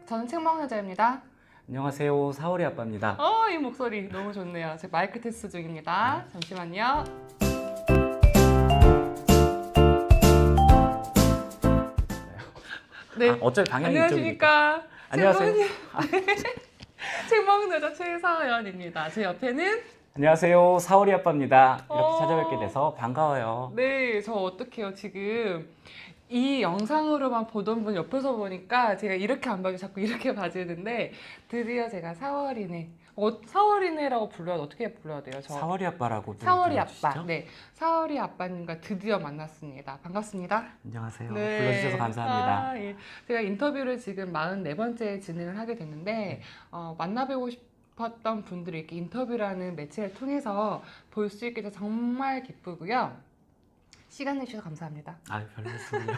저는 책먹는 여자입니다. 안녕하세요. 사월이 아빠입니다. 이 목소리 너무 좋네요. 제 마이크 테스트 중입니다. 잠시만요. 네. 어차피 방향이 안녕하십니까. 안녕하세요. 책먹는 여자 최사연입니다. 제 옆에는 안녕하세요. 사월이 아빠입니다. 이렇게 찾아뵙게 돼서 반가워요. 네, 저 어떡해요. 지금 이 영상으로만 보던 분 옆에서 보니까 제가 이렇게 안 봐도 자꾸 이렇게 봐주는데 드디어 제가 사월이네. 사월이네라고 불러야 어떻게 불러야 돼요? 사월이 아빠라고 사월이 불러주시죠? 아빠. 네, 사월이 아빠님과 드디어 만났습니다. 반갑습니다. 안녕하세요. 네. 불러주셔서 감사합니다. 예. 제가 인터뷰를 지금 44번째 진행을 하게 됐는데 만나뵈고 싶었던 분들이 이렇게 인터뷰라는 매체를 통해서 볼 수 있게 돼서 정말 기쁘고요. 시간 내주셔서 감사합니다. 별 말씀을요.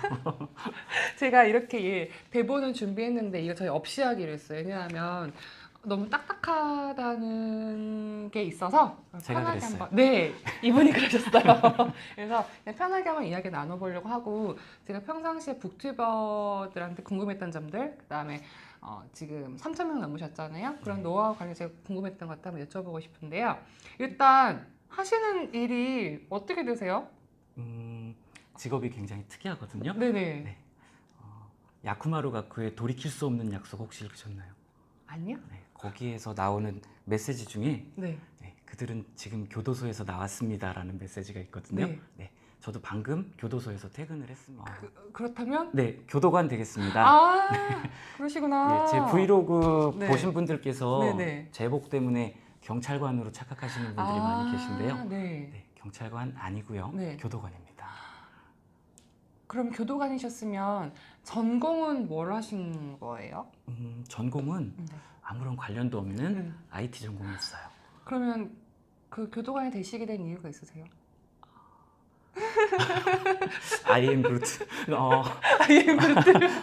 제가 이렇게 대본을 준비했는데 이거 저희 없이 하기로 했어요. 왜냐하면 너무 딱딱하다는 게 있어서 제가 편하게 그랬어요. 한번. 네, 이분이 그러셨어요. 그래서 그냥 편하게 한번 이야기 나눠보려고 하고 제가 평상시에 북튜버들한테 궁금했던 점들, 그다음에 지금 3,000명 넘으셨잖아요. 그런 노하우 관련 제가 궁금했던 것도 한번 여쭤보고 싶은데요. 일단 하시는 일이 어떻게 되세요? 직업이 굉장히 특이하거든요. 네네. 네. 야쿠마루 가쿠의 돌이킬 수 없는 약속 혹시 읽으셨나요? 아니요? 네. 거기에서 나오는 메시지 중에 네. 그들은 지금 교도소에서 나왔습니다라는 메시지가 있거든요. 네. 네. 저도 방금 교도소에서 퇴근을 했습니다. 그렇다면? 네, 교도관 되겠습니다. 아, 그러시구나. 네, 제 브이로그 네. 보신 분들께서 네네. 제복 때문에 경찰관으로 착각하시는 분들이 많이 계신데요. 네. 네, 경찰관 아니고요. 네. 교도관입니다. 그럼 교도관이셨으면 전공은 뭘 하신 거예요? 전공은 네. 아무런 관련도 없는 네. IT 전공이었어요. 그러면 그 교도관이 되시게 된 이유가 있으세요? I am Groot.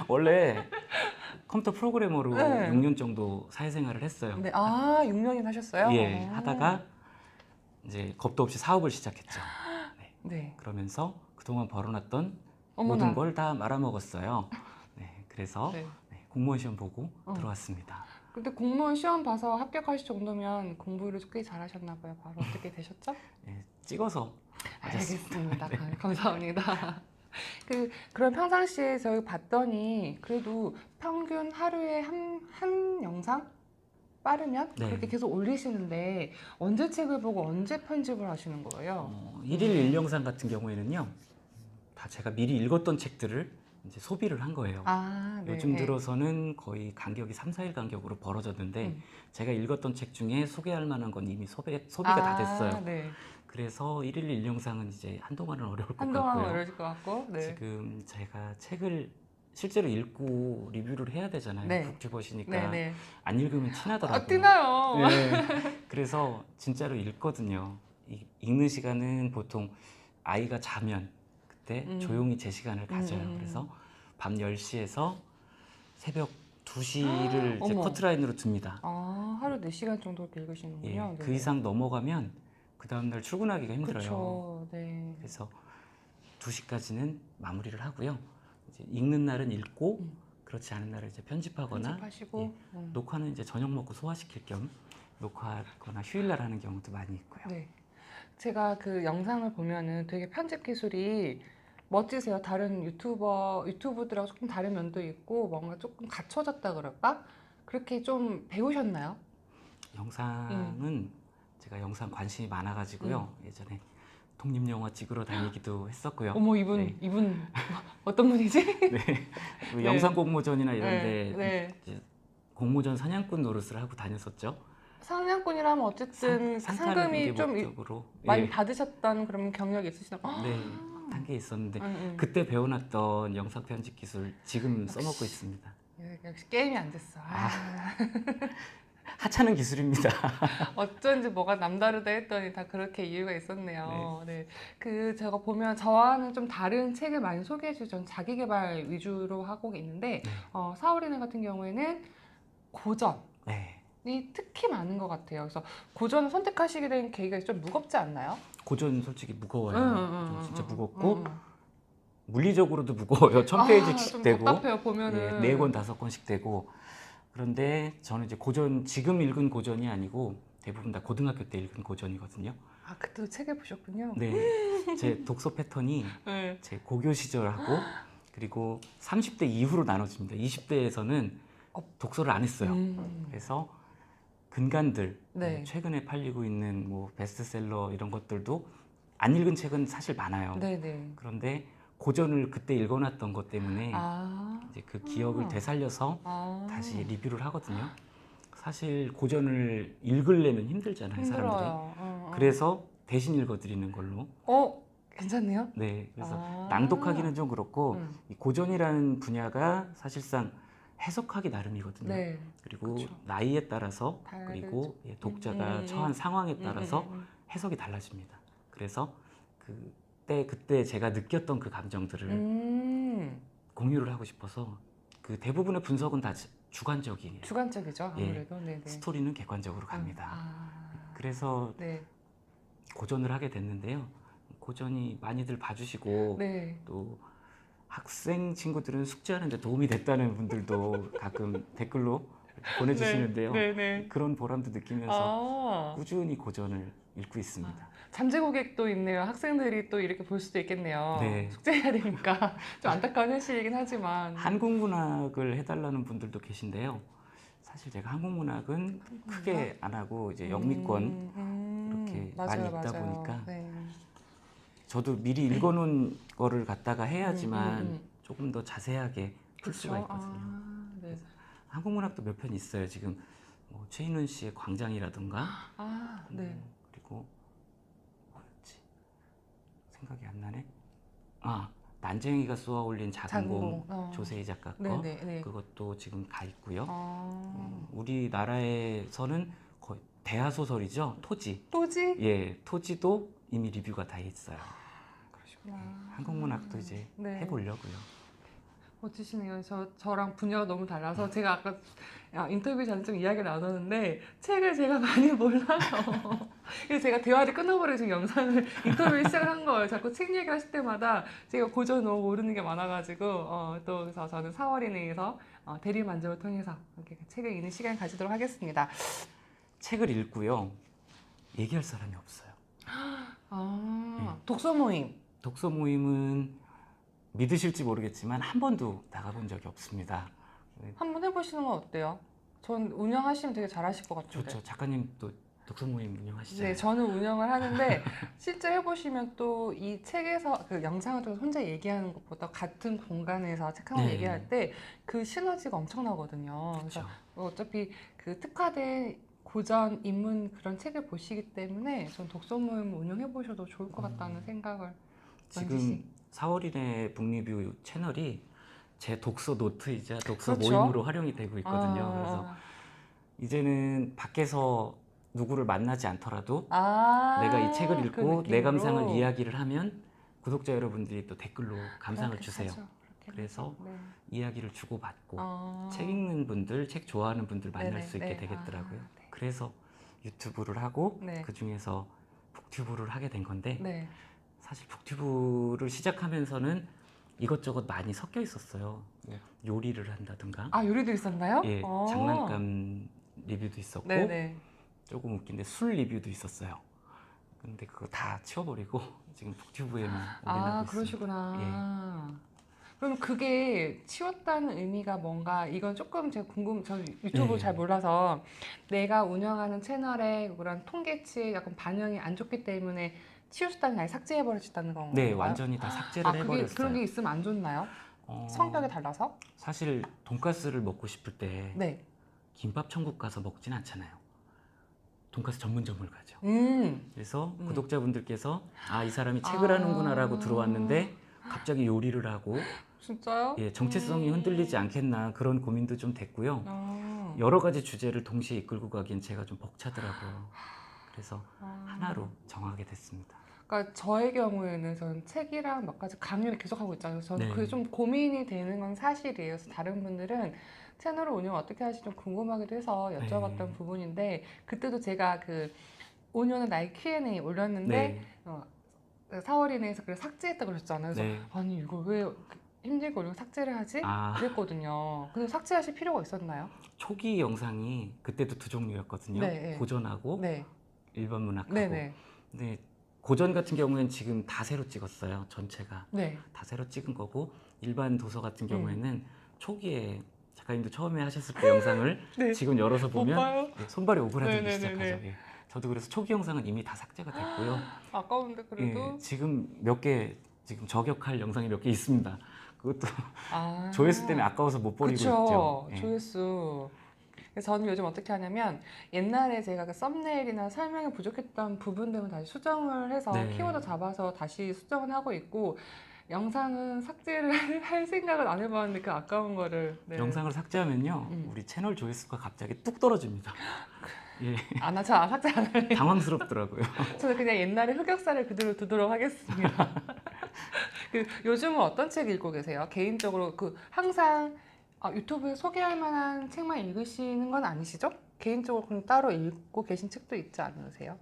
원래 컴퓨터 프로그래머로 네. 6년 정도 사회생활을 했어요. 네. 아, 6년이나 하셨어요? 예, 하다가 이제 겁도 없이 사업을 시작했죠. 네. 네. 그러면서 그동안 벌어놨던 어머나. 모든 걸 다 말아먹었어요. 네, 그래서 네. 공무원 시험 보고 들어왔습니다. 근데 공무원 시험 봐서 합격하실 정도면 공부를 꽤 잘하셨나 봐요. 바로 어떻게 되셨죠? 네, 찍어서 맞았습니다. 알겠습니다. 감사합니다. 그럼 평상시에 저희 봤더니 그래도 평균 하루에 한 영상? 빠르면 네. 그렇게 계속 올리시는데 언제 책을 보고 언제 편집을 하시는 거예요? 1일 1영상 같은 경우에는요, 다 제가 미리 읽었던 책들을 이제 소비를 한 거예요. 네. 요즘 들어서는 거의 간격이 3, 4일 간격으로 벌어졌는데 제가 읽었던 책 중에 소개할 만한 건 이미 소비가 다 됐어요. 네. 그래서 1일 1영상은 이제 한동안은 어려울 것 한동안 같고요. 어려질 것 같고. 네. 지금 제가 책을 실제로 읽고 리뷰를 해야 되잖아요. 네. 북튜버시니까 네. 안 읽으면 티나더라고요. 티나요. 네. 그래서 진짜로 읽거든요. 읽는 시간은 보통 아이가 자면 그때 조용히 제 시간을 가져요. 그래서 밤 10시에서 새벽 2시를 이제 어머. 커트라인으로 둡니다. 하루 4시간 정도 읽으시는군요. 그 이상 넘어가면 그 다음날 출근하기가 힘들어요. 그렇죠. 네. 그래서 2시까지는 마무리를 하고요. 이제 읽는 날은 읽고 그렇지 않은 날은 이제 편집하거나 편집하시고 녹화는 이제 저녁 먹고 소화시킬 겸 녹화하거나 휴일날 하는 경우도 많이 있고요. 네. 제가 그 영상을 보면은 되게 편집 기술이 멋지세요. 다른 유튜브들하고 조금 다른 면도 있고 뭔가 조금 갖춰졌다 그럴까? 그렇게 좀 배우셨나요? 영상은 제가 영상 관심이 많아가지고요. 예전에 독립영화 찍으러 다니기도 했었고요. 어머, 이분 어떤 분이지? 네. 영상 공모전이나 이런데 네. 공모전 사냥꾼 노릇을 하고 다녔었죠. 사냥꾼이라면 어쨌든 상금이 좀 목적으로. 많이 받으셨던 그런 경력이 있으시나요? 네, 단계 있었는데 그때 배워놨던 영상 편집 기술 지금 써먹고 있습니다. 역시 게임이 안 됐어. 하찮은 기술입니다. 어쩐지 뭐가 남다르다 했더니 다 그렇게 이유가 있었네요. 네. 제가 보면 저와는 좀 다른 책을 많이 소개해 주죠. 전 자기 개발 위주로 하고 있는데 사월이네 같은 경우에는 고전이 특히 많은 것 같아요. 그래서 고전을 선택하시게 된 계기가 좀 무겁지 않나요? 고전 솔직히 무거워요. 좀 진짜 무겁고 물리적으로도 무거워요. 1000페이지씩 좀 되고 답답해요 보면은. 4권 5권씩 되고 그런데 저는 이제 고전, 지금 읽은 고전이 아니고 대부분 다 고등학교 때 읽은 고전이거든요. 아, 그때도 책을 보셨군요. 네, 제 독서 패턴이 네. 제 고교 시절하고 그리고 30대 이후로 나눠집니다. 20대에서는 독서를 안 했어요. 그래서 근간들, 네. 최근에 팔리고 있는 뭐 베스트셀러 이런 것들도 안 읽은 책은 사실 많아요. 네네. 그런데 고전을 그때 읽어놨던 것 때문에 아. 이제 그 기억을 되살려서 아. 다시 리뷰를 하거든요. 사실 고전을 읽으려면 힘들잖아요, 사람들이. 힘들어요. 그래서 대신 읽어드리는 걸로. 괜찮네요. 네, 그래서 아. 낭독하기는 좀 그렇고 음. 이 고전이라는 분야가 사실상 해석하기 나름이거든요. 네. 그리고 그쵸. 나이에 따라서 다르죠. 그리고 독자가 처한 상황에 따라서 해석이 달라집니다. 그래서 그때 제가 느꼈던 그 감정들을 공유를 하고 싶어서 그 대부분의 분석은 다 주관적이에요. 주관적이죠, 예, 아무래도. 네네. 스토리는 객관적으로 갑니다. 아. 그래서 네. 고전을 하게 됐는데요. 고전이 많이들 봐주시고 네. 또 학생 친구들은 숙제하는데 도움이 됐다는 분들도 가끔 댓글로 보내주시는데요. 네. 네네. 그런 보람도 느끼면서 꾸준히 고전을 읽고 있습니다. 잠재 고객도 있네요. 학생들이 또 이렇게 볼 수도 있겠네요. 네. 숙제해야 되니까 좀 안타까운 현실이긴 하지만. 한국문학을 해달라는 분들도 계신데요. 사실 제가 한국문학은 크게 안 하고 이제 영미권 이렇게 많이 읽다 보니까 네. 저도 미리 읽어놓은 거를 갖다가 해야지만 조금 더 자세하게 풀 수가 있거든요. 네. 한국문학도 몇 편 있어요. 지금 뭐 최인훈 씨의 광장이라든가 네. 그리고 뭐였지? 생각이 안 나네. 난쟁이가 쏘아 올린 작은 공 조세희 작가 거 네. 그것도 지금 가 있고요. 우리나라에서는 거의 대하 소설이죠. 토지. 토지? 예, 토지도 이미 리뷰가 다 있어요. 그러시구나. 한국문학도 이제 해보려고요. 멋지시네요. 저랑 분야가 너무 달라서 제가 아까 인터뷰 전에 좀 이야기를 나눴는데 책을 제가 많이 몰라서 그래서 제가 대화를 끊어버리고 지금 영상을 인터뷰를 시작을 한 거예요. 자꾸 책 얘기를 하실 때마다 제가 고전 너무 모르는 게 많아가지고 또 그래서 저는 4월 이내에서 대리 만족을 통해서 이렇게 책을 읽는 시간 가지도록 하겠습니다. 책을 읽고요. 얘기할 사람이 없어요. 독서 모임. 독서 모임은 믿으실지 모르겠지만 한 번도 나가본 적이 없습니다. 한번 해보시는 건 어때요? 전 운영하시면 되게 잘하실 것 같은데. 좋죠. 작가님 또 독서 모임 운영하시잖아요. 네, 저는 운영을 하는데 실제 해보시면 또 이 책에서 그 영상을 통해서 혼자 얘기하는 것보다 같은 공간에서 책 한 권 얘기할 때 그 시너지가 엄청나거든요. 그래서 어차피 그 특화된 고전 입문 그런 책을 보시기 때문에 전 독서 모임 운영해 보셔도 좋을 것 같다는 생각을 지금 4월이네 북리뷰 채널이 제 독서 노트이자 독서 그렇죠? 모임으로 활용이 되고 있거든요. 그래서 이제는 밖에서 누구를 만나지 않더라도 내가 이 책을 읽고 내 감상을 이야기를 하면 구독자 여러분들이 또 댓글로 감상을 주세요. 그래서 이야기를 주고받고 책 읽는 분들, 책 좋아하는 분들 만날 수 있게 되겠더라고요. 그래서 유튜브를 하고 그 중에서 북튜브를 하게 된 건데 사실 북튜브를 시작하면서는 이것저것 많이 섞여 있었어요. 요리를 한다든가. 요리도 있었나요? 예, 장난감 리뷰도 있었고 조금 웃긴데 술 리뷰도 있었어요. 근데 그거 다 치워버리고 지금 북튜브에만 올려놓고 있습니다. 그러시구나. 그럼 그게 치웠다는 의미가 뭔가 이건 조금 제가 저 유튜브 잘 몰라서 내가 운영하는 채널의 그런 통계치에 약간 반영이 안 좋기 때문에 치우셨다는 게 아니라 삭제해버리셨다는 건가요? 네, 완전히 다 삭제를 해버렸어요. 그런 게 있으면 안 좋나요? 성격이 달라서? 사실 돈가스를 먹고 싶을 때 김밥 천국 가서 먹진 않잖아요. 돈가스 전문점을 가죠. 그래서 구독자분들께서 이 사람이 책을 하는구나라고 들어왔는데 갑자기 요리를 하고 진짜요? 예, 정체성이 흔들리지 않겠나 그런 고민도 좀 됐고요. 여러 가지 주제를 동시에 이끌고 가기엔 제가 좀 벅차더라고요. 그래서 하나로 정하게 됐습니다. 그러니까 저의 경우에는 저는 책이랑 몇 가지 강의를 계속하고 있잖아요. 저는 그게 좀 고민이 되는 건 사실이에요. 그래서 다른 분들은 채널을 운영 어떻게 하실지 좀 궁금하기도 해서 여쭤봤던 부분인데 그때도 제가 그 5년은 나의 Q&A 올렸는데 4월 이내에서 그걸 삭제했다고 그러셨잖아요. 그래서 아니 이걸 왜 힘들고 이거 삭제를 하지? 아. 그랬거든요. 근데 삭제하실 필요가 있었나요? 초기 영상이 그때도 두 종류였거든요. 네. 고전하고 네. 일반 문학하고. 네네. 근데 고전 같은 경우에는 지금 다 새로 찍었어요. 전체가 네. 다 새로 찍은 거고, 일반 도서 같은 경우에는 초기에 작가님도 처음에 하셨을 때 영상을 네. 지금 열어서 못 보면 봐요? 네, 손발이 오그라들기 네네네네. 시작하죠. 예. 저도 그래서 초기 영상은 이미 다 삭제가 됐고요. 아까운데 그래도. 예, 지금 몇 개 지금 저격할 영상이 몇 개 있습니다. 그것도 아. 조회수 때문에 아까워서 못 버리고 그쵸. 있죠. 예. 조회수. 그래서 저는 요즘 어떻게 하냐면 옛날에 제가 그 썸네일이나 설명이 부족했던 부분들은 다시 수정을 해서 네. 키워드 잡아서 다시 수정을 하고 있고 영상은 삭제를 할 생각은 안 해봤는데 그 아까운 거를 네. 영상을 삭제하면요, 우리 채널 조회수가 갑자기 뚝 떨어집니다. 예, 저 삭제 안 할래요. 당황스럽더라고요. 저는 그냥 옛날에 흑역사를 그대로 두도록 하겠습니다. 그 요즘은 어떤 책 읽고 계세요? 개인적으로 그 항상 유튜브에 소개할 만한 책만 읽으시는 건 아니시죠? 개인적으로 그럼 따로 읽고 계신 책도 있지 않으세요?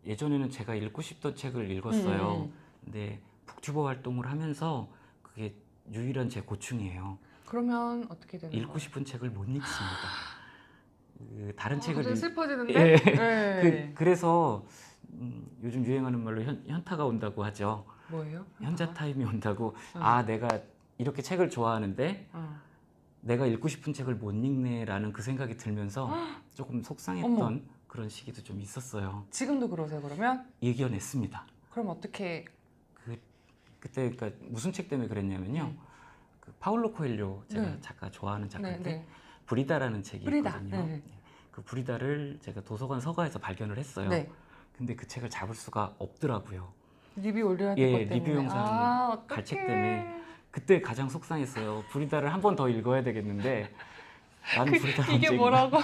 예전에는 제가 읽고 싶던 책을 읽었어요. 근데 북튜버 활동을 하면서 그게 유일한 제 고충이에요. 그러면 어떻게 되는 거예요? 읽고 싶은 책을 못 읽습니다. 다른 책을 갑자기 읽... 슬퍼지는데? 예. 네. 그래서 요즘 유행하는 말로 현타가 온다고 하죠. 뭐예요? 현자 타임이 온다고. 어. 내가 이렇게 책을 좋아하는데 어. 내가 읽고 싶은 책을 못 읽네라는 그 생각이 들면서 조금 속상했던 어머. 그런 시기도 좀 있었어요. 지금도 그러세요, 그러면? 이겨냈습니다. 그럼 어떻게? 그때 그러니까 무슨 책 때문에 그랬냐면요. 그 파울로 코엘료 제가 네. 작가 좋아하는 작가인데 네. 브리다라는 책이 브리다. 있거든요. 네. 그 브리다를 제가 도서관 서가에서 발견을 했어요. 네. 근데 그 책을 잡을 수가 없더라고요. 리뷰 올려야 예, 될 것 때문에. 리뷰 영상 갈 책 때문에. 그때 가장 속상했어요. 브리다를 한 번 더 읽어야 되겠는데 나는 브리다를 이게 언제 뭐라고?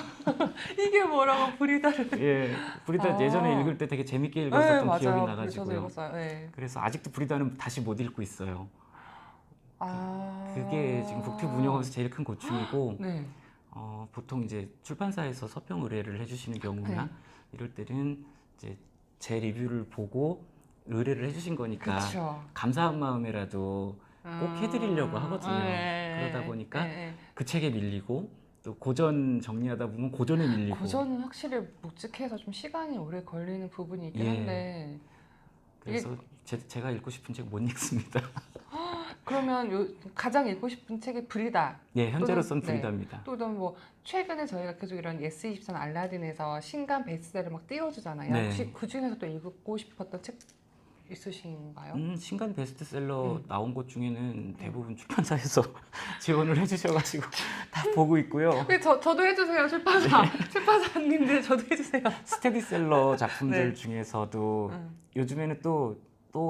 이게 뭐라고 브리다를? 예, 브리다 예전에 읽을 때 되게 재밌게 읽었었던 맞아요. 기억이 저도 나가지고요. 읽었어요. 네. 그래서 아직도 브리다는 다시 못 읽고 있어요. 아. 그게 지금 북튜브 운영하면서 제일 큰 고충이고, 네. 보통 이제 출판사에서 서평 의뢰를 해주시는 경우나 네. 이럴 때는 이제 제 리뷰를 보고 의뢰를 해주신 거니까 그쵸. 감사한 마음이라도 꼭 해드리려고 하거든요. 네. 그러다 보니까 네. 그 책에 밀리고 또 고전 정리하다 보면 고전에 밀리고. 고전은 확실히 묵직해서 좀 시간이 오래 걸리는 부분이 있긴 예. 한데 그래서 제가 읽고 싶은 책 못 읽습니다. 그러면 가장 읽고 싶은 책이 브리다. 예, 현재로서는 또는, 네. 브리다입니다. 또는 뭐 최근에 저희가 계속 이런 예스24 알라딘에서 신간 베스트셀러 막 띄워주잖아요. 네. 혹시 그 중에서 또 읽고 싶었던 책 있으신가요? 신간 베스트셀러 나온 것 중에는 대부분 출판사에서 지원을 해주셔가지고 다 보고 있고요. 왜 저도 해주세요, 출판사. 출판사님들 저도 해주세요. 스테디셀러 작품들 네. 중에서도 요즘에는 또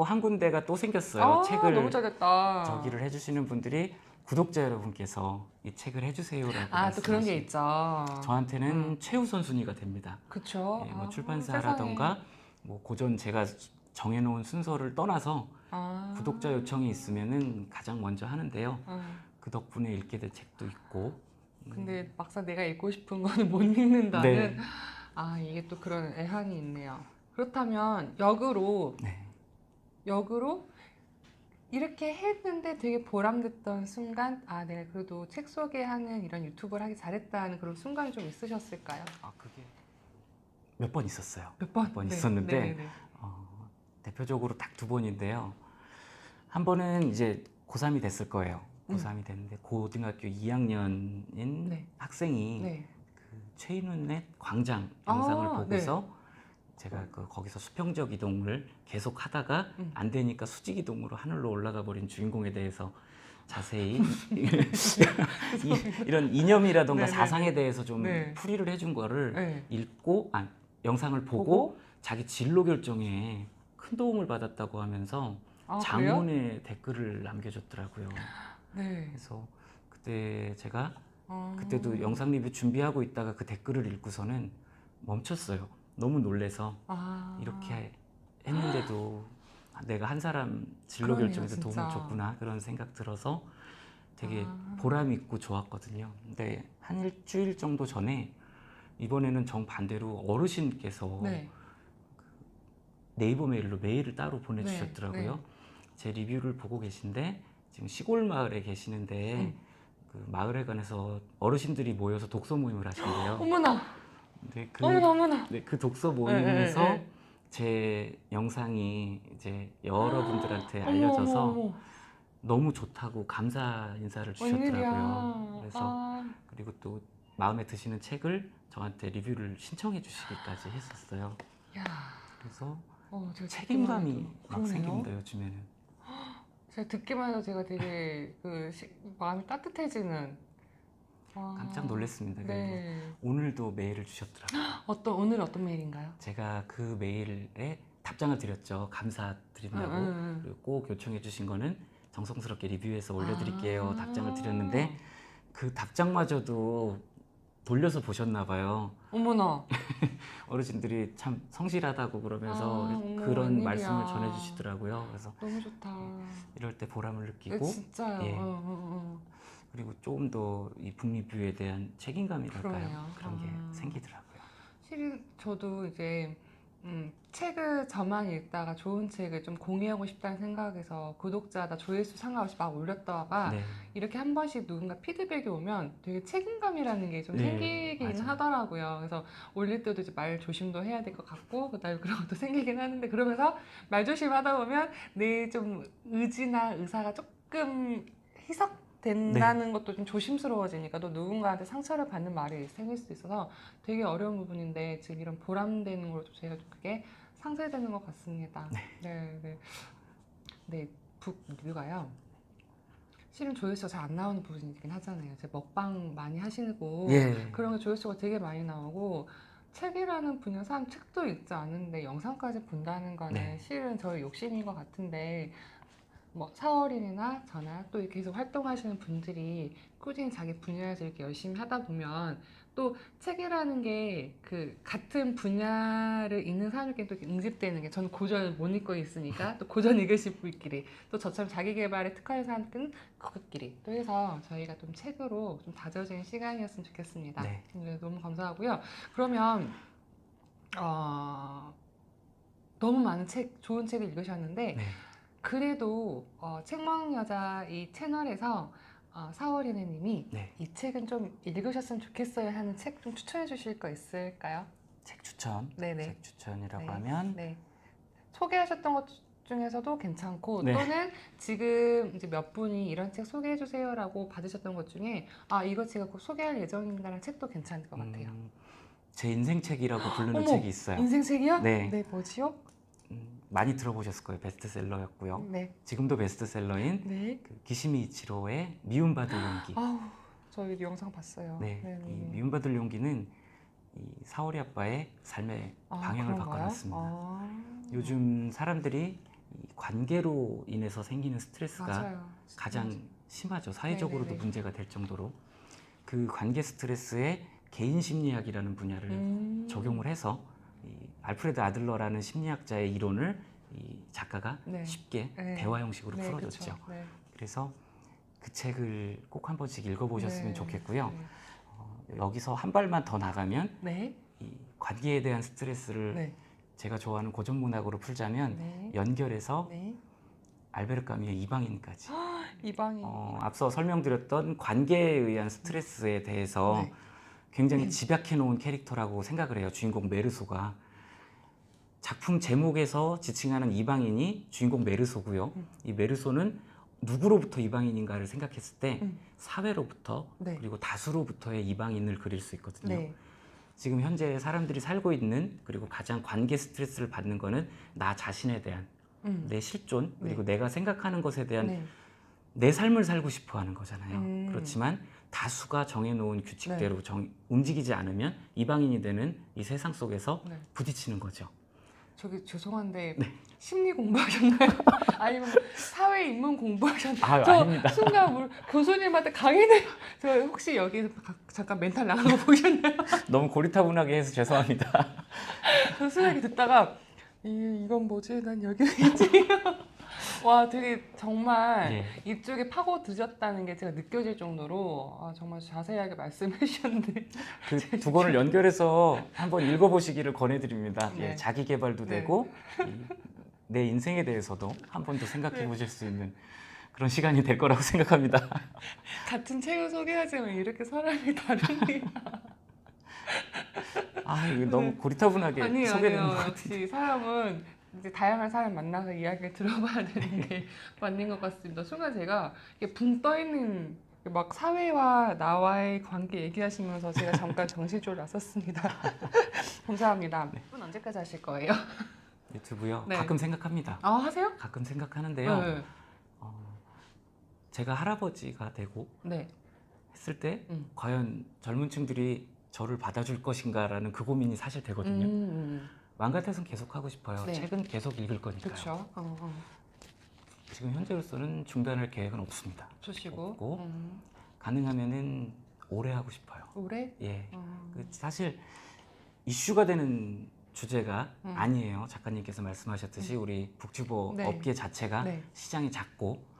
한 군데가 또 생겼어요. 책을 너무 잘됐다. 저기를 해주시는 분들이 구독자 여러분께서 이 책을 해주세요라고 또 그런 게 말씀하시- 있죠. 저한테는 최우선 순위가 됩니다. 그쵸. 예, 뭐 출판사라던가 뭐 고전 제가 정해놓은 순서를 떠나서 구독자 요청이 있으면은 가장 먼저 하는데요. 그 덕분에 읽게 된 책도 있고. 근데 막상 내가 읽고 싶은 거는 못 읽는다는. 네. 이게 또 그런 애환이 있네요. 그렇다면 역으로 이렇게 했는데 되게 보람됐던 순간, 내가 그래도 책 소개하는 이런 유튜브를 하기 잘했다는 그런 순간이 좀 있으셨을까요? 그게 몇 번 있었어요. 몇 번? 몇 번 네. 있었는데 네네네. 대표적으로 딱 두 번인데요. 한 번은 이제 고3이 됐을 거예요. 고3이 됐는데 고등학교 2학년인 네. 학생이 네. 그 최인훈의 광장 영상을 보고서 제가 거기서 수평적 이동을 계속 하다가 안 되니까 수직 이동으로 하늘로 올라가 버린 주인공에 대해서 자세히 이런 이념이라던가 네네네. 사상에 대해서 좀 네. 풀이를 해준 거를 네. 읽고 영상을 보고 자기 진로 결정에 큰 도움을 받았다고 하면서 그래요? 장문의 댓글을 남겨줬더라고요. 네. 그래서 그때 제가 그때도 영상 리뷰 준비하고 있다가 그 댓글을 읽고서는 멈췄어요. 너무 놀래서 이렇게 했는데도 내가 한 사람 진로 그러네요, 결정에서 진짜. 도움을 줬구나 그런 생각 들어서 되게 보람 있고 좋았거든요. 근데 한 일주일 정도 전에 이번에는 정반대로 어르신께서 네. 네이버 메일로 메일을 따로 보내주셨더라고요. 네. 제 리뷰를 보고 계신데 지금 시골 마을에 계시는데 그 마을에 관해서 어르신들이 모여서 독서 모임을 하신대요. 어머나, 근데 어머나, 어머나. 그 독서 네, 모임에서 네, 네. 제 영상이 이제 여러분들한테 어머, 알려져서 어머, 어머. 너무 좋다고 감사 인사를 주셨더라고요. 웬일이야. 그래서 아, 그리고 또 마음에 드시는 책을 저한테 리뷰를 신청해 주시기까지 했었어요. 야, 그래서 제가 책임감이 듣기만 해도 막 그러네요. 생깁니다 요즘에는. 제가 듣기만 해도 제가 되게 마음이 따뜻해지는. 와. 깜짝 놀랐습니다. 그리고 네. 오늘도 메일을 주셨더라고요. 오늘 어떤 메일인가요? 제가 그 메일에 답장을 드렸죠. 감사드린다고. 그리고 꼭 요청해 주신 거는 정성스럽게 리뷰해서 올려드릴게요. 아. 답장을 드렸는데 그 답장마저도 돌려서 보셨나 봐요. 어머나. 어르신들이 참 성실하다고 그러면서 어머, 그런 웬일이야. 말씀을 전해주시더라고요. 그래서 너무 좋다. 이럴 때 보람을 네, 느끼고 진짜요. 예. 그리고 조금 더 이 북리뷰에 대한 책임감이랄까요? 그러네요. 그런 게 생기더라고요. 실은 저도 이제 책을 저만 읽다가 좋은 책을 좀 공유하고 싶다는 생각에서 구독자나 조회수 상관없이 막 올렸다가 네. 이렇게 한 번씩 누군가 피드백이 오면 되게 책임감이라는 게 좀 네, 생기긴 맞아요. 하더라고요. 그래서 올릴 때도 이제 말 조심도 해야 될 것 같고 그다음에 그런 것도 생기긴 하는데 그러면서 말 조심하다 보면 내 좀 의지나 의사가 조금 희석된다는 것도 좀 조심스러워지니까 또 누군가한테 상처를 받는 말이 생길 수 있어서 되게 어려운 부분인데 지금 이런 보람되는 걸로 좀 저희가 좀 그게 상쇄되는 것 같습니다. 네, 네. 네, 북 리뷰가요. 실은 조회수가 잘 안 나오는 부분이긴 하잖아요. 제 먹방 많이 하시고 예. 그런 게 조회수가 되게 많이 나오고 책이라는 분야 사람 책도 읽지 않은데 영상까지 본다는 거는 네. 실은 저의 욕심인 것 같은데 뭐 사월인이나 저나 또 이렇게 계속 활동하시는 분들이 꾸준히 자기 분야에서 이렇게 열심히 하다 보면 또 책이라는 게 그 같은 분야를 읽는 사람에게 또 이렇게 응집되는 게 저는 고전 못 읽고 있으니까 또 고전 읽으실 분끼리 또 저처럼 자기 개발에 특화된 사람들은 그것끼리 또 해서 저희가 좀 책으로 좀 다져지는 시간이었으면 좋겠습니다. 네. 네, 너무 감사하고요. 그러면 너무 많은 좋은 책을 읽으셨는데 네. 그래도 책먹여자 이 채널에서 사월이네님이 네. 이 책은 좀 읽으셨으면 좋겠어요 하는 책 좀 추천해 주실 거 있을까요? 책 추천. 네네. 책 추천이라고 네. 하면 네. 소개하셨던 것 중에서도 괜찮고 네. 또는 지금 이제 몇 분이 이런 책 소개해 주세요라고 받으셨던 것 중에 이거 제가 꼭 소개할 예정입니다라는 책도 괜찮을 것 같아요. 제 인생 책이라고 부르는 어머, 책이 있어요. 인생 책이요? 네. 네, 뭐지요? 많이 들어보셨을 거예요. 베스트셀러였고요. 네. 지금도 베스트셀러인 네. 그 기시미 이치로의 미움받을 용기. 아우, 저 이 영상 봤어요. 네, 네네. 이 미움받을 용기는 이 사오리 아빠의 삶의 방향을 그런가요? 바꿔놨습니다. 요즘 사람들이 이 관계로 인해서 생기는 스트레스가 맞아요. 가장 심하죠. 사회적으로도 네네네. 문제가 될 정도로 그 관계 스트레스에 개인 심리학이라는 분야를 적용을 해서 이 알프레드 아들러라는 심리학자의 이론을 이 작가가 네. 쉽게 네. 대화 형식으로 네, 풀어줬죠. 그쵸. 네. 그래서 그 책을 꼭 한 번씩 읽어보셨으면 네. 좋겠고요. 여기서 한 발만 더 나가면 네. 이 관계에 대한 스트레스를 네. 제가 좋아하는 고전 문학으로 풀자면 네. 연결해서 네. 알베르 까뮈의 이방인까지. 이방인. 앞서 설명드렸던 관계에 의한 스트레스에 대해서 네. 굉장히 집약해 놓은 캐릭터라고 생각을 해요. 주인공 메르소가. 작품 제목에서 지칭하는 이방인이 주인공 메르소고요. 이 메르소는 누구로부터 이방인인가를 생각했을 때 사회로부터 네. 그리고 다수로부터의 이방인을 그릴 수 있거든요. 네. 지금 현재 사람들이 살고 있는 그리고 가장 관계 스트레스를 받는 거는 나 자신에 대한 내 실존 그리고 내가 생각하는 것에 대한 네. 내 삶을 살고 싶어 하는 거잖아요. 음. 그렇지만 다수가 정해놓은 규칙대로 움직이지 않으면 이방인이 되는 이 세상 속에서 네. 부딪히는 거죠. 저기 죄송한데 네. 심리 공부하셨나요? 아니면 사회 인문 공부하셨나요? 저 아닙니다. 순간 교수님한테 강의를 저 혹시 여기 잠깐 멘탈 나간 거 보셨나요? 너무 고리타분하게 해서 죄송합니다. 저 수학이 듣다가 이건 뭐지? 난 여기 있지. 와, 되게 정말 예. 이쪽에 파고 드셨다는 게 제가 느껴질 정도로 정말 자세하게 말씀해 주셨는데 그 두 권을 연결해서 한번 읽어보시기를 권해드립니다. 네. 예, 자기 개발도 네. 되고 내 인생에 대해서도 한 번 더 생각해 보실 수 있는 그런 시간이 될 거라고 생각합니다. 같은 책을 소개하지만 이렇게 사람이 다릅니다. 아, 이거 너무 네. 고리타분하게 아니에요, 소개되는 아니에요. 것 같은데. 역시 사람은 이제 다양한 사람 만나서 이야기를 들어봐야 되는 게 맞는 것 같습니다. 순간 제가 이게 붕 떠 있는 막 사회와 나와의 관계 얘기하시면서 제가 잠깐 정신줄 났었습니다. 감사합니다. 분 언제까지 하실 거예요? 유튜브요? 네. 가끔 생각합니다. 아, 하세요? 가끔 생각하는데요. 네. 제가 할아버지가 되고 네. 했을 때 음. 과연 젊은 층들이 저를 받아줄 것인가라는 그 고민이 사실 되거든요. 마음 같아서는 계속 하고 싶어요. 네. 책은 계속 읽을 거니까요. 그렇죠. 지금 현재로서는 중단할 계획은 없습니다. 좋으시고. 없고 가능하면은 오래 하고 싶어요. 올해? 예. 사실 이슈가 되는 주제가 아니에요. 작가님께서 말씀하셨듯이 우리 북튜버 네. 업계 자체가 네. 시장이 작고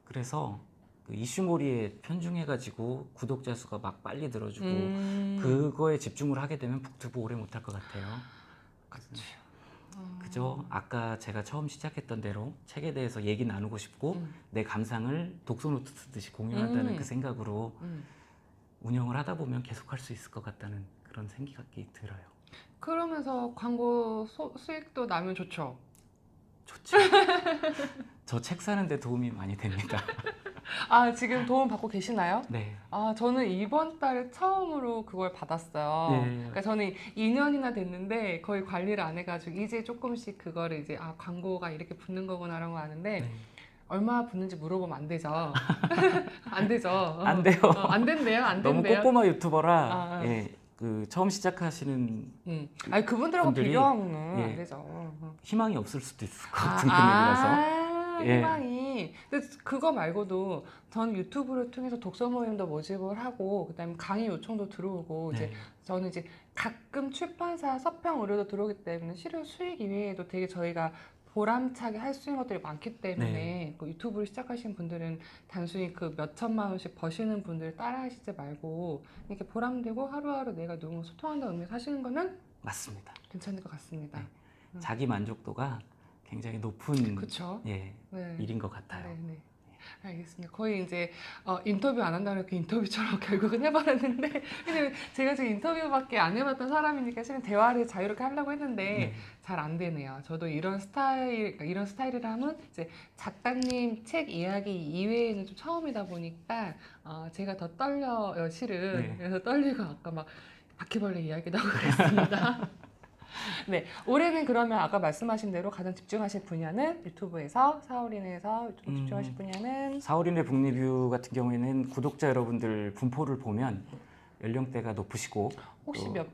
그래서 그 이슈몰이에 편중해가지고 구독자 수가 막 빨리 늘어주고 그거에 집중을 하게 되면 북튜브 오래 못할 것 같아요. 그렇죠. 그죠? 아까 제가 처음 시작했던 대로 책에 대해서 얘기 나누고 싶고 내 감상을 독서노트 쓰듯이 공유한다는 그 생각으로 운영을 하다 보면 계속 할 수 있을 것 같다는 그런 생각이 들어요. 그러면서 광고 수익도 나면 좋죠. 좋죠. 저 책 사는데 도움이 많이 됩니다. 아, 지금 도움 받고 계시나요? 네. 아, 저는 이번 달에 처음으로 그걸 받았어요. 네. 그러니까 저는 2년이나 됐는데 거의 관리를 안 해가지고 이제 조금씩 그거를 이제 아, 광고가 이렇게 붙는 거구나라는 거 아는데 네. 얼마 붙는지 물어보면 안 되죠. 안 되죠. 안 돼요. 안 된대요. 안 너무 된대요. 꼬꼬마 유튜버라 아. 예, 그 처음 시작하시는 아니, 그분들하고 분들이, 비교하고는 예. 안 되죠. 희망이 없을 수도 있을 것 같은 금액이라서 예. 희망이. 근데 그거 말고도 전 유튜브를 통해서 독서 모임도 모집을 하고 그다음에 강의 요청도 들어오고 이제 네. 저는 이제 가끔 출판사 서평 의뢰도 들어오기 때문에 실효 수익 이외에도 되게 저희가 보람차게 할 수 있는 것들이 많기 때문에 네. 그 유튜브를 시작하신 분들은 단순히 그 몇 천만 원씩 버시는 분들 따라 하시지 말고 이렇게 보람되고 하루하루 내가 누군가 소통한다는 의미에서 하시는 거는 맞습니다. 괜찮을 것 같습니다. 네. 자기 만족도가 굉장히 높은 그렇죠. 예, 네. 일인 것 같아요. 네, 네. 알겠습니다. 거의 이제 인터뷰 안 한다고 이렇게 인터뷰처럼 결국은 해버렸는데 근데 제가 지금 인터뷰밖에 안 해봤던 사람이니까 실은 대화를 자유롭게 하려고 했는데 네. 잘 안 되네요. 저도 이런 스타일, 그러니까 이런 스타일이라면 이제 작가님 책 이야기 이외에는 좀 처음이다 보니까 제가 더 떨려요, 실은. 네. 그래서 떨리고 아까 막 바퀴벌레 이야기도 하고 그랬습니다. 네, 올해는 그러면 아까 말씀하신 대로 가장 집중하실 분야는 유튜브에서 사월인에서 집중하실 분야는 4월인의 북리뷰 같은 경우에는 구독자 여러분들 분포를 보면 연령대가 높으시고 혹시 또, 몇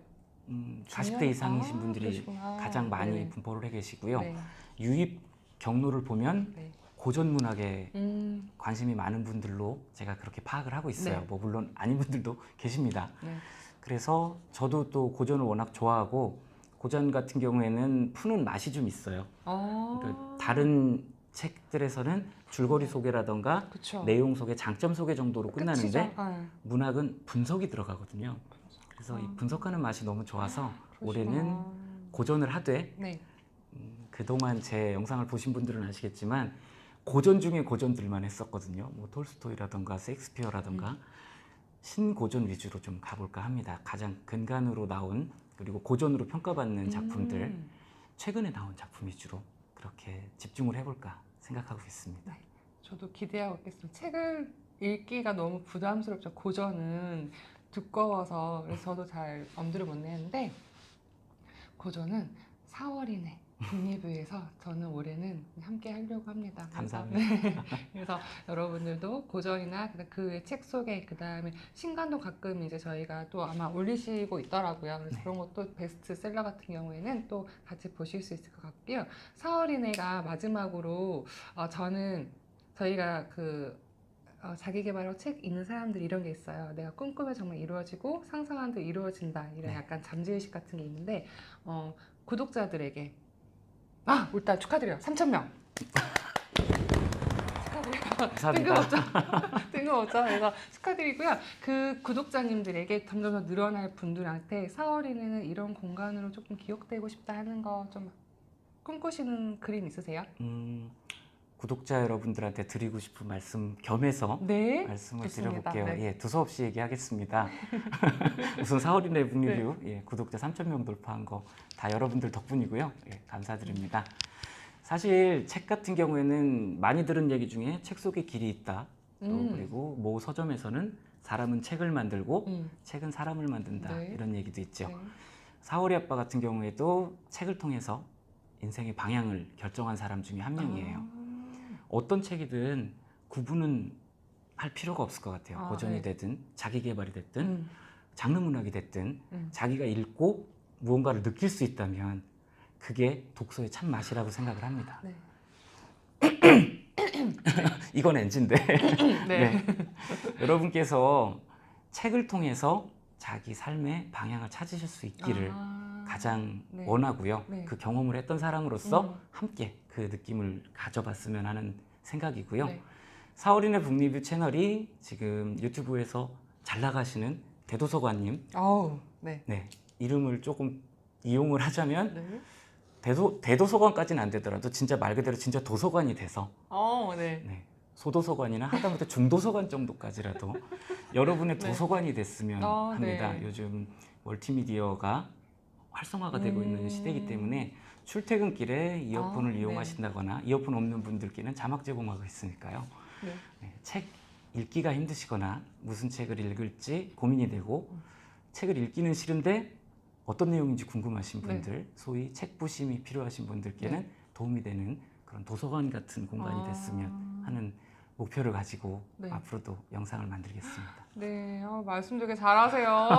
40대 이상이신 분들이 그러시구나. 가장 많이 네. 분포를 해 계시고요. 네. 유입 경로를 보면 네. 고전 문학에 음, 관심이 많은 분들로 제가 그렇게 파악을 하고 있어요. 네. 뭐 물론 아닌 분들도 계십니다. 네. 그래서 저도 또 고전을 워낙 좋아하고 고전 같은 경우에는 푸는 맛이 좀 있어요. 그러니까 다른 책들에서는 줄거리 소개라던가 그쵸. 내용 소개, 장점 소개 정도로 끝나는데 끝이죠. 아, 문학은 분석이 들어가거든요. 그래서 이 분석하는 맛이 너무 좋아서 올해는 그러시구나. 고전을 하되 네. 그동안 제 영상을 보신 분들은 아시겠지만 고전 중에 고전들만 했었거든요. 뭐 톨스토이라던가 셰익스피어라던가 신고전 위주로 좀 가볼까 합니다. 가장 근간으로 나온 그리고 고전으로 평가받는 작품들 최근에 나온 작품 위주로 그렇게 집중을 해볼까 생각하고 있습니다. 저도 기대하고 있겠습니다. 책을 읽기가 너무 부담스럽죠. 고전은 두꺼워서 그래서 저도 잘 엄두를 못 내는데 고전은 4월이네 북리뷰에서 저는 올해는 함께 하려고 합니다. 감사합니다. 그래서 여러분들도 고전이나 그 외 책 소개, 그 다음에 신간도 가끔 이제 저희가 또 아마 올리시고 있더라고요. 그래서 네. 그런 것도 베스트셀러 같은 경우에는 또 같이 보실 수 있을 것 같고요. 4월이네가 마지막으로 저는 저희가 자기 개발하고 책 읽는 사람들 이런 게 있어요. 내가 꿈꾸면 정말 이루어지고 상상한 대로 이루어진다. 이런 네. 약간 잠재의식 같은 게 있는데 구독자들에게 일단 축하드려요. 3,000명. 축하드려요. 뜬금없죠? 뜬금없죠? 그래서 축하드리고요. 그 구독자님들에게 점점 더 늘어날 분들한테 4월에는 이런 공간으로 조금 기억되고 싶다 하는 거 좀 꿈꾸시는 그림 있으세요? 구독자 여러분들한테 드리고 싶은 말씀 겸해서 네. 말씀을 좋습니다. 드려볼게요. 네. 예, 두서없이 얘기하겠습니다. 우선 4월이네 북리뷰 예, 구독자 3,000명 돌파한 거 다 여러분들 덕분이고요. 예, 감사드립니다. 사실 책 같은 경우에는 많이 들은 얘기 중에 책 속에 길이 있다. 또 그리고 모 서점에서는 사람은 책을 만들고 책은 사람을 만든다. 네. 이런 얘기도 있죠. 네. 사월이 아빠 같은 경우에도 책을 통해서 인생의 방향을 결정한 사람 중에 한 명이에요. 어떤 책이든 구분은 할 필요가 없을 것 같아요. 고전이 네. 되든 자기 개발이 됐든 장르 문학이 됐든 자기가 읽고 무언가를 느낄 수 있다면 그게 독서의 참 맛이라고 생각을 합니다. 네. 이건 NG인데 네. 네. 여러분께서 책을 통해서 자기 삶의 방향을 찾으실 수 있기를 가장 네. 원하고요. 네. 그 경험을 했던 사람으로서 함께 그 느낌을 가져봤으면 하는 생각이고요. 네. 사월인의 북리뷰 채널이 지금 유튜브에서 잘 나가시는 대도서관님 아우, 네. 네, 이름을 조금 이용을 하자면 네. 대도서관까지는 안 되더라도 진짜 말 그대로 진짜 도서관이 돼서 네. 네, 소도서관이나 하다못해 중도서관 정도까지라도 여러분의 네. 도서관이 됐으면 합니다. 네. 요즘 멀티미디어가 활성화가 되고 있는 시대이기 때문에 출퇴근길에 이어폰을 네. 이용하신다거나 이어폰 없는 분들께는 자막 제공하고 있으니까요. 네. 네, 책 읽기가 힘드시거나 무슨 책을 읽을지 고민이 되고 책을 읽기는 싫은데 어떤 내용인지 궁금하신 분들, 소위 책 부심이 필요하신 분들께는 도움이 되는 그런 도서관 같은 공간이 됐으면 하는 목표를 가지고 앞으로도 영상을 만들겠습니다. 네, 말씀 되게 잘하세요.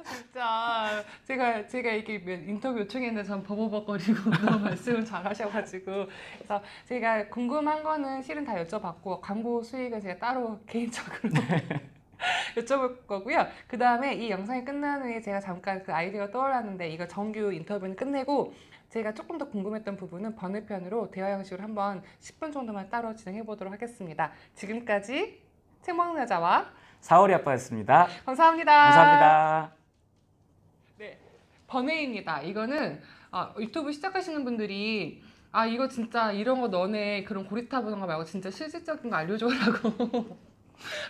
진짜 제가 이렇게 인터뷰 요청했는데 전 버벅버벅거리고 너무 말씀을 잘하셔가지고 그래서 제가 궁금한 거는 실은 다 여쭤봤고 광고 수익은 제가 따로 개인적으로 여쭤볼 거고요. 그 다음에 이 영상이 끝난 후에 제가 잠깐 그 아이디어가 떠올랐는데 이거 정규 인터뷰는 끝내고 제가 조금 더 궁금했던 부분은 번외편으로 대화 형식으로 한번 10분 정도만 따로 진행해 보도록 하겠습니다. 지금까지 책 먹는 여자와 사월이 아빠였습니다. 감사합니다. 감사합니다. 네, 번외입니다. 이거는 유튜브 시작하시는 분들이 이거 진짜 이런 거 너네 그런 고리타 보는 거 말고 진짜 실질적인 거 알려줘라고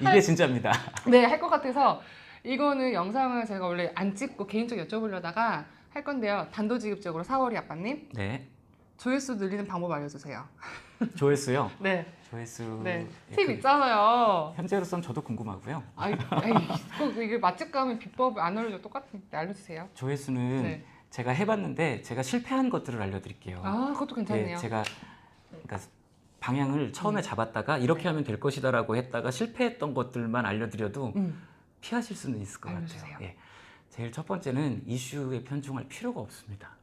이게 진짜입니다. 네, 할 것 같아서 이거는 영상을 제가 원래 안 찍고 개인적으로 여쭤보려다가 할 건데요. 단도직입적으로 사월이 아빠님 네. 조회수 늘리는 방법 알려주세요. 조회수요? 네. 조회수. 네. 팁 있잖아요. 현재로선 저도 궁금하고요. 꼭 이게 맛집 가면 비법 안 알려줘 똑같은데 알려주세요. 조회수는 제가 해봤는데 제가 실패한 것들을 알려드릴게요. 그것도 괜찮네요. 제가 그러니까 방향을 처음에 잡았다가 이렇게 하면 될 것이다라고 했다가 실패했던 것들만 알려드려도 피하실 수는 있을 것 알려주세요. 같아요. 제일 첫 번째는 이슈에 편중할 필요가 없습니다.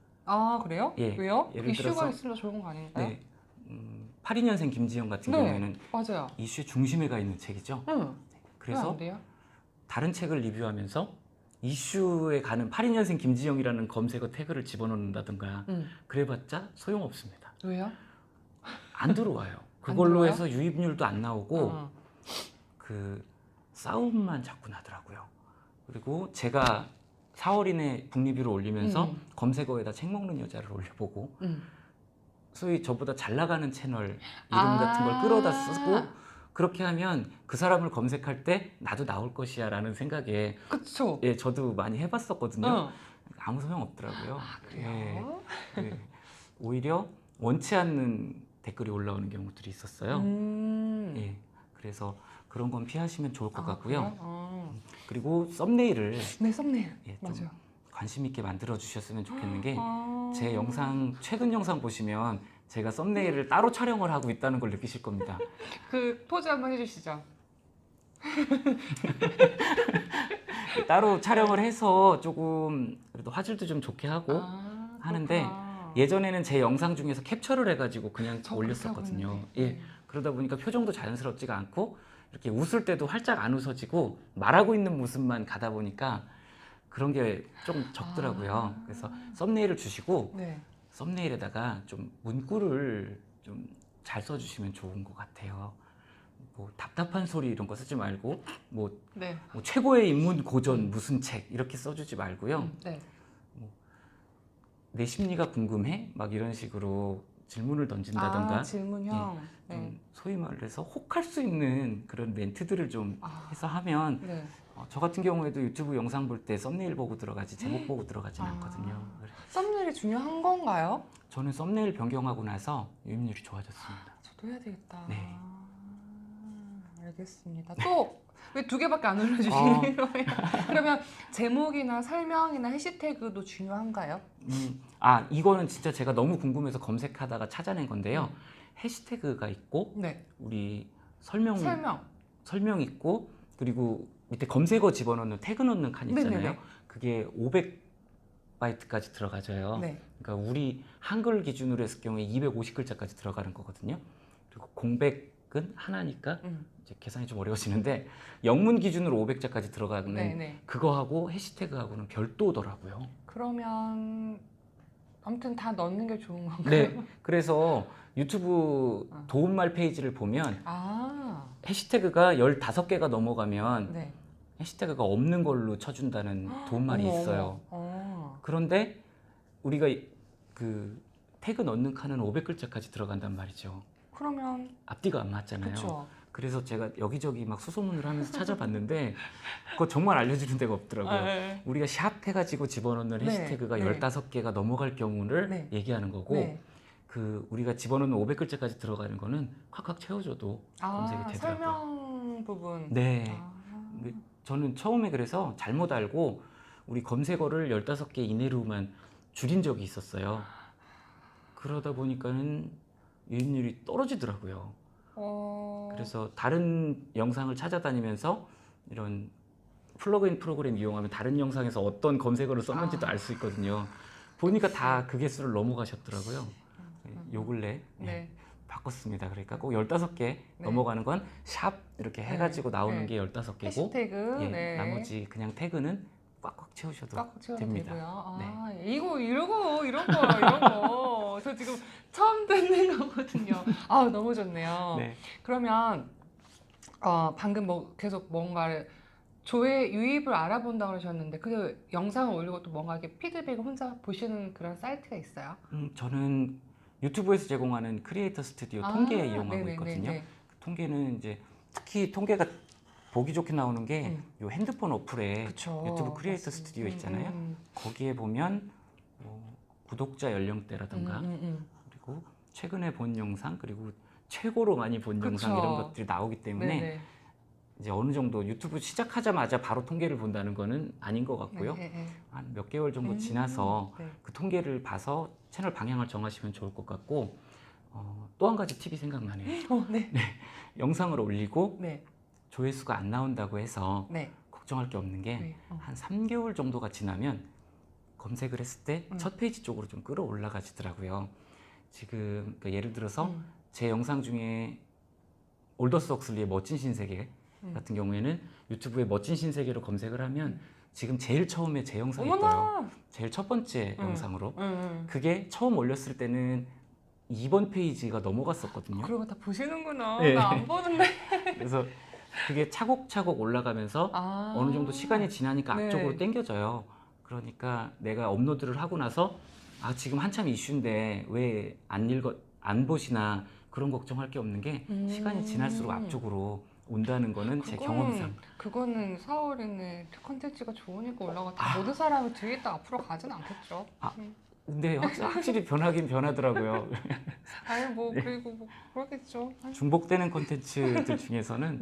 그래요? 예. 왜요? 예를 이슈가 들어서, 있으면 좋은 거 아닌가요? 네. 82년생 김지영 같은 경우에는 맞아요. 이슈의 중심에 가 있는 책이죠. 그래서 안 돼요? 다른 책을 리뷰하면서 이슈에 가는 82년생 김지영이라는 검색어 태그를 집어넣는다든가 그래봤자 소용없습니다. 왜요? 안 들어와요. 그걸로 들어와요? 해서 유입률도 안 나오고 그 싸움만 자꾸 나더라고요. 그리고 제가 4월인의 북리뷰를 올리면서 검색어에다 책 먹는 여자를 올려보고 소위 저보다 잘 나가는 채널 이름 같은 걸 끌어다 쓰고 그렇게 하면 그 사람을 검색할 때 나도 나올 것이야 라는 생각에 그쵸? 예, 저도 많이 해봤었거든요. 아무 소용 없더라고요. 그래요? 오히려 원치 않는 댓글이 올라오는 경우들이 있었어요. 예, 그래서 그런 건 피하시면 좋을 것 같고요. 그리고 썸네일을 네, 썸네일. 좀 맞아요. 관심 있게 만들어 주셨으면 좋겠는 게 제 영상 최근 영상 보시면 제가 썸네일을 따로 촬영을 하고 있다는 걸 느끼실 겁니다. 그 포즈 한번 해주시죠. 따로 촬영을 해서 조금 그래도 화질도 좀 좋게 하고 하는데 그렇구나. 예전에는 제 영상 중에서 캡처를 해가지고 그냥 저 올렸었거든요. 그렇게 하고 예, 있는데. 그러다 보니까 표정도 자연스럽지가 않고 이렇게 웃을 때도 활짝 안 웃어지고 말하고 있는 모습만 가다 보니까 그런 게 좀 적더라고요. 그래서 썸네일을 주시고 네. 썸네일에다가 좀 문구를 좀 잘 써주시면 좋은 것 같아요. 뭐 답답한 소리 이런 거 쓰지 말고 뭐 최고의 인문 고전 무슨 책 이렇게 써주지 말고요. 네. 내 심리가 궁금해? 막 이런 식으로 질문을 던진다던가 질문형. 좀 소위 말해서 혹할 수 있는 그런 멘트들을 좀 해서 하면 네. 저 같은 경우에도 유튜브 영상 볼 때 썸네일 보고 들어가지 제목 보고 들어가진 않거든요. 썸네일이 중요한 건가요? 저는 썸네일 변경하고 나서 유입률이 좋아졌습니다. 저도 해야 되겠다. 네. 알겠습니다. 또 왜 2개밖에 안 올려주시는 거예요? 그러면 제목이나 설명이나 해시태그도 중요한가요? 이거는 진짜 제가 너무 궁금해서 검색하다가 찾아낸 건데요. 해시태그가 있고 네. 우리 설명 설명 있고 그리고 밑에 검색어 집어넣는 태그 넣는 칸 있잖아요. 네네네. 그게 500바이트까지 들어가져요. 네. 그러니까 우리 한글 기준으로 했을 경우에 250글자까지 들어가는 거거든요. 그리고 공백은 하나니까 이제 계산이 좀 어려워지는데 영문 기준으로 500자까지 들어가는 네네. 그거하고 해시태그하고는 별도더라고요. 그러면 아무튼 다 넣는 게 좋은 건가요? 네. 그래서 유튜브 도움말 페이지를 보면 해시태그가 15개가 넘어가면 네. 해시태그가 없는 걸로 쳐준다는 도움말이 있어요. 그런데 우리가 그 태그 넣는 칸은 500글자까지 들어간단 말이죠. 그러면 앞뒤가 안 맞잖아요. 그쵸. 그래서 제가 여기저기 막 수소문을 하면서 찾아봤는데 그거 정말 알려주는 데가 없더라고요. 우리가 샵 해가지고 집어넣는 해시태그가 15개가 넘어갈 경우를 얘기하는 거고 그 우리가 집어넣는 500글자까지 들어가는 거는 콱콱 채워줘도 검색이 되더라고요. 설명 부분. 네. 저는 처음에 그래서 잘못 알고 우리 검색어를 15개 이내로만 줄인 적이 있었어요. 그러다 보니까는 유입률이 떨어지더라고요. 그래서 다른 영상을 찾아다니면서 이런 플러그인 프로그램 이용하면 다른 영상에서 어떤 검색어를 썼는지도 알 수 있거든요. 보니까 다 그 개수를 넘어가셨더라고요. 요 근래 바꿨습니다. 그러니까 꼭 15개 넘어가는 건 샵 이렇게 해가지고 나오는 게 15개고 해시태그 나머지 그냥 태그는 꽉꽉 채우셔도 됩니다. 되고요. 이거 이런 거 저 지금 처음 듣는 거거든요. 너무 좋네요. 그러면 방금 계속 뭔가를 조회 유입을 알아본다고 그러셨는데 그 영상을 올리고 또 뭔가 이렇게 피드백을 혼자 보시는 그런 사이트가 있어요? 저는 유튜브에서 제공하는 크리에이터 스튜디오 통계 이용하고 있거든요. 그 통계는 이제 특히 통계가 보기 좋게 나오는 게 요 핸드폰 어플에 유튜브 크리에이터 스튜디오 있잖아요. 거기에 보면 구독자 연령대라든가 그리고 최근에 본 영상 그리고 최고로 많이 본 영상 이런 것들이 나오기 때문에 이제 어느 정도 유튜브 시작하자마자 바로 통계를 본다는 거는 아닌 것 같고요. 한 몇 개월 정도 지나서 그 통계를 봐서 채널 방향을 정하시면 좋을 것 같고 또 한 가지 팁이 생각나네요. 영상을 올리고 조회수가 안 나온다고 해서 걱정할 게 없는 게 한 3개월 정도가 지나면 검색을 했을 때 첫 페이지 쪽으로 좀 끌어올라가지더라고요. 지금 그러니까 예를 들어서 제 영상 중에 올더스 헉슬리의 멋진 신세계 같은 경우에는 유튜브에 멋진 신세계로 검색을 하면 지금 제일 처음에 제 영상이 떠요. 제일 첫 번째 영상으로. 그게 처음 올렸을 때는 2번 페이지가 넘어갔었거든요. 그런 거 다 보시는구나. 나 안 보는데. 그래서 그게 차곡차곡 올라가면서 어느 정도 시간이 지나니까 앞쪽으로 당겨져요. 그러니까 내가 업로드를 하고 나서 지금 한참 이슈인데 왜 안 보시나 그런 걱정할 게 없는 게 시간이 지날수록 앞쪽으로 온다는 거는 제 경험상. 그거는 사월에는 콘텐츠가 좋으니까 올라갔다. 모든 사람이 뒤에 있다 앞으로 가진 않겠죠. 근데 확실히 변하긴 변하더라고요. 그리고 뭐 그렇겠죠. 중복되는 콘텐츠들 중에서는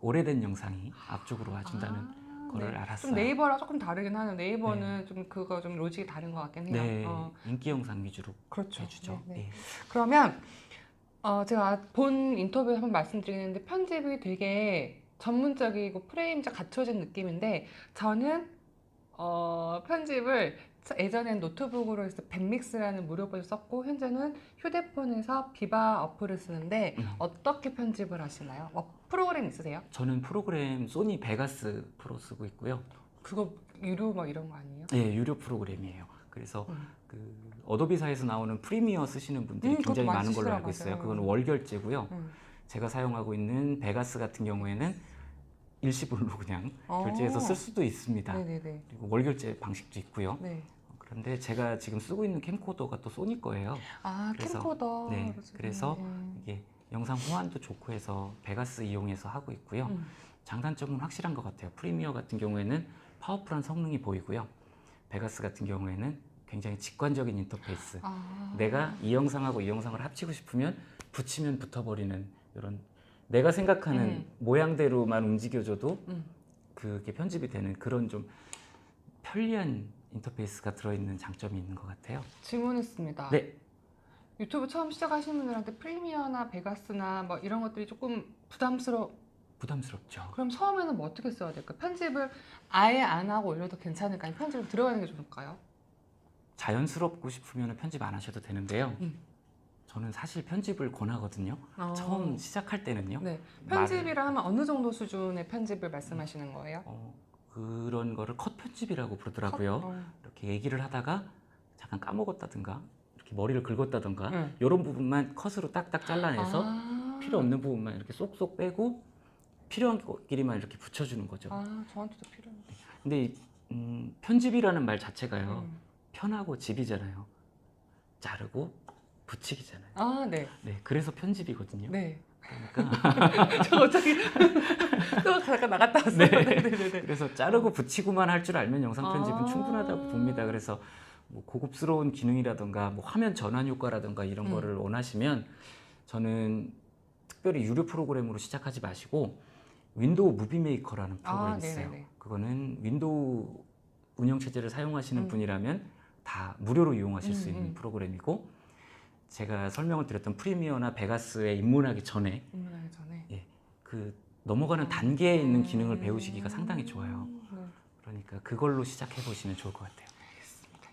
오래된 영상이 앞쪽으로 와준다는 거를 알았어요. 좀 네이버랑 조금 다르긴 하네요. 네이버는 좀 그거 좀 로직이 다른 것 같긴 해요. 인기 영상 위주로 그렇죠. 해주죠. 그러면 제가 본 인터뷰에서 한번 말씀드리는데 편집이 되게 전문적이고 프레임이 갖춰진 느낌인데 저는 편집을 예전엔 노트북으로 해서 밴믹스라는 무료 버전 썼고 현재는 휴대폰에서 비바 어플을 쓰는데 어떻게 편집을 하시나요? 프로그램 있으세요? 저는 프로그램 소니 베가스 프로 쓰고 있고요. 그거 유료 막 이런 거 아니에요? 네, 유료 프로그램이에요. 그래서 그 어도비사에서 나오는 프리미어 쓰시는 분들이 굉장히 많은 걸로 알고 있어요. 그건 월 결제고요. 제가 사용하고 있는 베가스 같은 경우에는 일시불로 그냥 결제해서 쓸 수도 있습니다. 그리고 월 결제 방식도 있고요. 그런데 제가 지금 쓰고 있는 캠코더가 또 소니 거예요. 아, 그래서, 캠코더. 네, 그래서 네. 이게 영상 호환도 좋고 해서 베가스 이용해서 하고 있고요. 장단점은 확실한 것 같아요. 프리미어 같은 경우에는 파워풀한 성능이 보이고요. 베가스 같은 경우에는 굉장히 직관적인 인터페이스. 내가 이 영상하고 이 영상을 합치고 싶으면 붙이면 붙어버리는 이런 내가 생각하는 모양대로만 움직여줘도 그게 편집이 되는 그런 좀 편리한 인터페이스가 들어있는 장점이 있는 것 같아요. 질문 있습니다. 네. 유튜브 처음 시작하시는 분들한테 프리미어나 베가스나 뭐 이런 것들이 조금 부담스럽죠. 그럼 처음에는 뭐 어떻게 써야 될까요? 편집을 아예 안 하고 올려도 괜찮을까요? 편집을 들어가는 게 좋을까요? 자연스럽고 싶으면 편집 안 하셔도 되는데요. 저는 사실 편집을 권하거든요. 처음 시작할 때는요. 네. 편집이라 하면 어느 정도 수준의 편집을 말씀하시는 거예요? 그런 거를 컷 편집이라고 부르더라고요. 이렇게 얘기를 하다가 잠깐 까먹었다든가 이렇게 머리를 긁었다든가 이런 부분만 컷으로 딱딱 잘라내서 필요 없는 부분만 이렇게 쏙쏙 빼고 필요한 것끼리만 이렇게 붙여주는 거죠. 저한테도 필요해요. 근데 편집이라는 말 자체가요. 편하고 집이잖아요. 자르고 붙이기잖아요. 네. 네, 그래서 편집이거든요. 네. 그러니까 저 갑자기 또 잠깐 나갔다 왔어요. 네. 네네네. 그래서 자르고 붙이고만 할 줄 알면 영상 편집은 충분하다고 봅니다. 그래서 뭐 고급스러운 기능이라든가 뭐 화면 전환 효과라든가 이런 거를 원하시면 저는 특별히 유료 프로그램으로 시작하지 마시고 윈도우 무비 메이커라는 프로그램이 있어요. 네네네. 그거는 윈도우 운영 체제를 사용하시는 분이라면 다 무료로 이용하실 수 있는 프로그램이고 제가 설명을 드렸던 프리미어나 베가스에 입문하기 전에 예, 그 넘어가는 단계에 있는 기능을 배우시기가 상당히 좋아요. 그러니까 그걸로 시작해 보시면 좋을 것 같아요.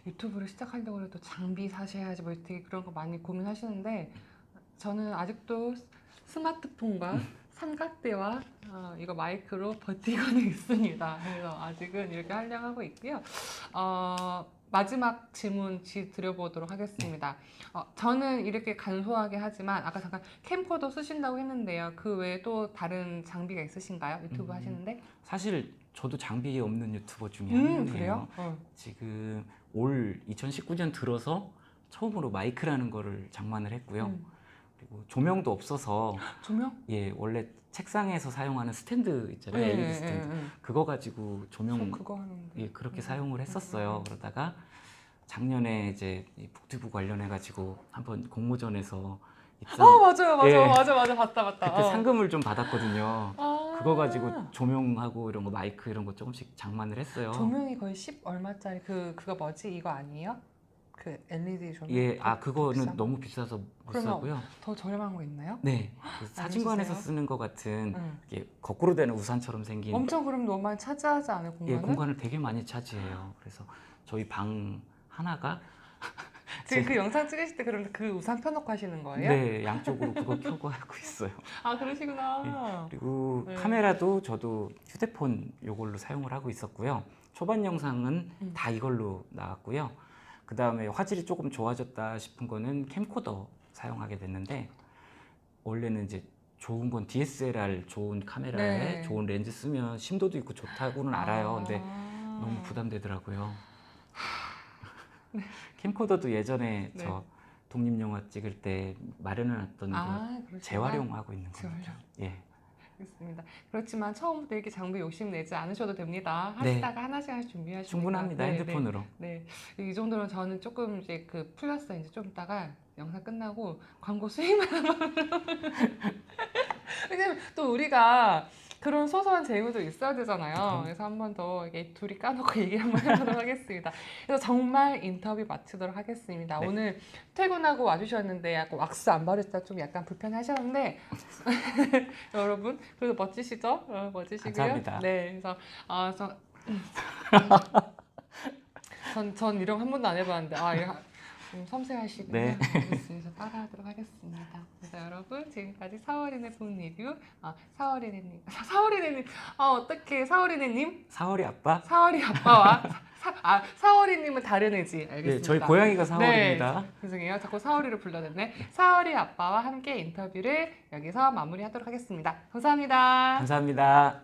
유튜브를 시작하려고 해도 장비 사셔야지 뭐 되게 그런 거 많이 고민하시는데 저는 아직도 스마트폰과 삼각대와 이거 마이크로 버티고는 있습니다. 그래서 아직은 이렇게 하려고 하고 있고요. 마지막 질문 드려보도록 하겠습니다. 저는 이렇게 간소하게 하지만 아까 잠깐 캠코더 쓰신다고 했는데요. 그 외에 또 다른 장비가 있으신가요? 유튜브 하시는데? 사실 저도 장비 없는 유튜버 중에 한 명이에요. 그래요? 지금 올 2019년 들어서 처음으로 마이크라는 거를 장만을 했고요. 그리고 조명도 없어서 조명? 예, 원래 책상에서 사용하는 스탠드 있잖아요. LED 스탠드. 그거 가지고 조명 그거 하는데. 예, 그렇게 사용을 했었어요. 그러다가 작년에 이제 이 북튜브 관련해 가지고 한번 공모전에서 입상 맞아요. 예, 봤다. 그때 상금을 좀 받았거든요. 그거 가지고 조명하고 이런 거 마이크 이런 거 조금씩 장만을 했어요. 조명이 거의 10 얼마짜리 그거 뭐지? 이거 아니에요? 그 LED 조명? 예, 그거는 너무 비싸서 못 그러면 사고요. 더 저렴한 거 있나요? 네, 그 사진관에서 알려주세요. 쓰는 것 같은 이렇게 거꾸로 되는 우산처럼 생긴 엄청 그럼 너무 많이 차지하지 않아요, 공간을? 예, 공간을 되게 많이 차지해요. 그래서 저희 방 하나가 지금 그 영상 찍으실 때 그럼 그 우산 펴놓고 하시는 거예요? 네, 양쪽으로 그거 켜고 하고 있어요. 그러시구나. 그리고 네. 카메라도 저도 휴대폰 이걸로 사용을 하고 있었고요. 초반 영상은 다 이걸로 나왔고요. 그 다음에 화질이 조금 좋아졌다 싶은 거는 캠코더 사용하게 됐는데 원래는 이제 좋은 건 DSLR 좋은 카메라에 네. 좋은 렌즈 쓰면 심도도 있고 좋다고는 알아요. 근데 너무 부담되더라고요. 캠코더도 예전에 네. 저 독립영화 찍을 때 마련해놨던 거 그러시구나. 재활용하고 있는 거죠. 재활용. 예. 알겠습니다. 그렇지만 처음부터 이렇게 장비 욕심 내지 않으셔도 됩니다. 네. 하시다가 하나씩 준비하시면 충분합니다. 핸드폰으로. 네. 이 정도는 저는 조금 이제 그 풀렸어요. 이제 좀 이따가 영상 끝나고 광고 수익만 왜냐면 또 우리가 그런 소소한 재미도 있어야 되잖아요. 그래서 한 번 더 이게 둘이 까놓고 얘기 한번 해보도록 하겠습니다. 그래서 정말 인터뷰 마치도록 하겠습니다. 네. 오늘 퇴근하고 와주셨는데 약간 왁스 안 바르시다 좀 약간 불편하셨는데 여러분 그래도 멋지시죠? 멋지시고요. 감사합니다. 네, 그래서 전 이런 거 한 번도 안 해봤는데 이거 좀 섬세하시군요. 네. 그래서 따라하도록 하겠습니다. 그래서 여러분 지금까지 사월이네 본 리뷰 사월이네님 어떻게 사월이네님 사월이 아빠? 사월이 아빠와 사월이님은 다른 애지 알겠습니다. 네, 저희 고양이가 사월입니다. 네, 죄송해요. 자꾸 사월이를 불러냈네. 사월이 아빠와 함께 인터뷰를 여기서 마무리하도록 하겠습니다. 감사합니다. 감사합니다.